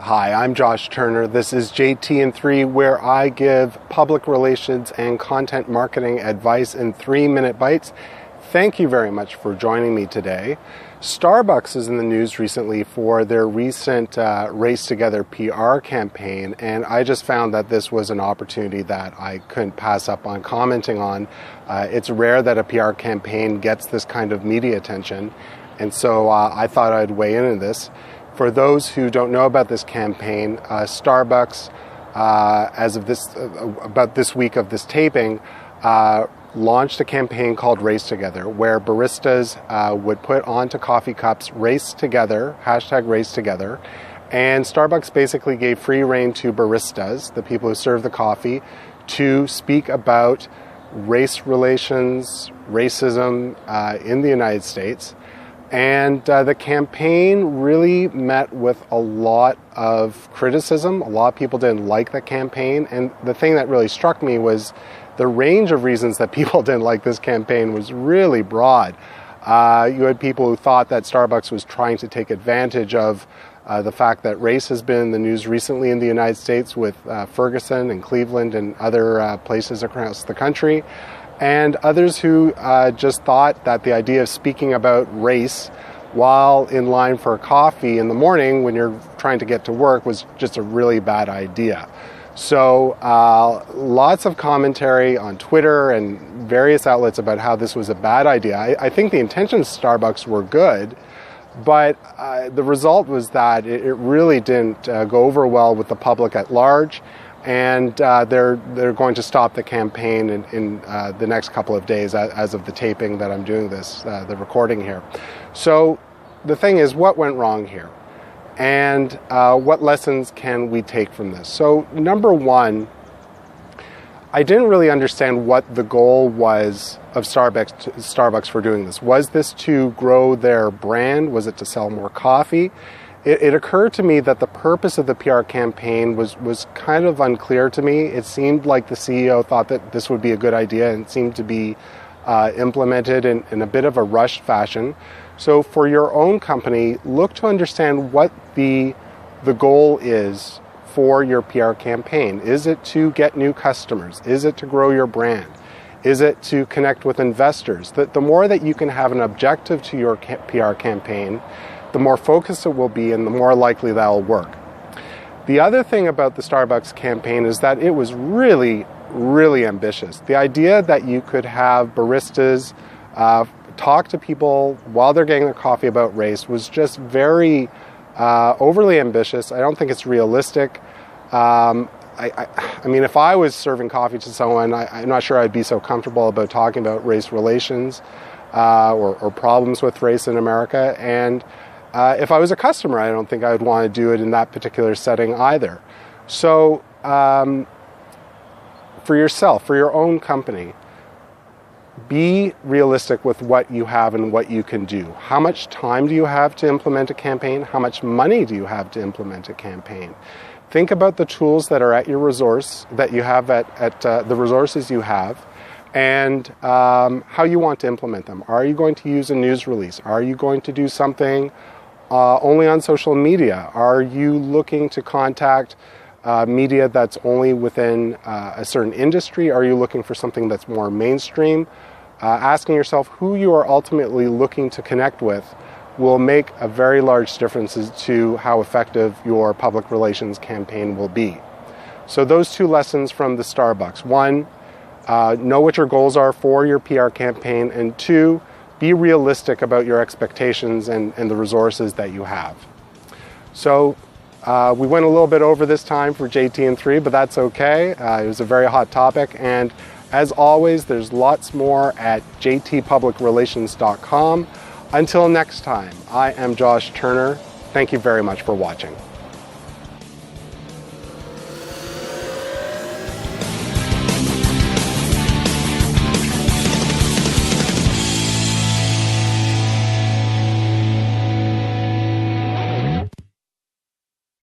Hi, I'm Josh Turner. This is JT in 3, where I give public relations and content marketing advice in 3-minute bites. Thank you very much for joining me today. Starbucks is in the news recently for their recent Race Together PR campaign, and I just found that this was an opportunity that I couldn't pass up on commenting on. It's rare that a PR campaign gets this kind of media attention, and so I thought I'd weigh in on this. For those who don't know about this campaign, Starbucks, as of about this week of this taping, launched a campaign called Race Together, where baristas would put onto coffee cups "Race Together," hashtag Race Together, and Starbucks basically gave free rein to baristas, the people who serve the coffee, to speak about race relations, racism in the United States. And the campaign really met with a lot of criticism. A lot of people didn't like the campaign. And the thing that really struck me was the range of reasons that people didn't like this campaign was really broad. You had people who thought that Starbucks was trying to take advantage of the fact that race has been in the news recently in the United States with Ferguson and Cleveland and other places across the country. And others who just thought that the idea of speaking about race while in line for a coffee in the morning when you're trying to get to work was just a really bad idea. So lots of commentary on Twitter and various outlets about how this was a bad idea. I think the intentions of Starbucks were good, but the result was that it really didn't go over well with the public at large. And they're going to stop the campaign in the next couple of days as of the taping that I'm doing this, the recording here. So the thing is, what went wrong here? And what lessons can we take from this? So number one, I didn't really understand what the goal was of Starbucks for doing this. Was this to grow their brand? Was it to sell more coffee? It occurred to me that the purpose of the PR campaign was kind of unclear to me. It seemed like the CEO thought that this would be a good idea and seemed to be implemented in a bit of a rushed fashion. So for your own company, look to understand what the goal is for your PR campaign. Is it to get new customers? Is it to grow your brand? Is it to connect with investors? The more that you can have an objective to your PR campaign, the more focused it will be and the more likely that will work. The other thing about the Starbucks campaign is that it was really, really ambitious. The idea that you could have baristas talk to people while they're getting their coffee about race was just very overly ambitious. I don't think it's realistic. I mean, if I was serving coffee to someone, I'm not sure I'd be so comfortable about talking about race relations or problems with race in America. And if I was a customer, I don't think I would want to do it in that particular setting either. So for yourself, for your own company, be realistic with what you have and what you can do. How much time do you have to implement a campaign? How much money do you have to implement a campaign? Think about the tools that are at your resource, that you have at the resources you have, and how you want to implement them. Are you going to use a news release? Are you going to do something only on social media? Are you looking to contact media that's only within a certain industry? Are you looking for something that's more mainstream? Asking yourself who you are ultimately looking to connect with will make a very large difference to how effective your public relations campaign will be. So those two lessons from the Starbucks. One, know what your goals are for your PR campaign, and two, be realistic about your expectations and the resources that you have. So we went a little bit over this time for JT in 3, but that's okay. It was a very hot topic, and as always, there's lots more at jtpublicrelations.com. Until next time, I am Josh Turner. Thank you very much for watching.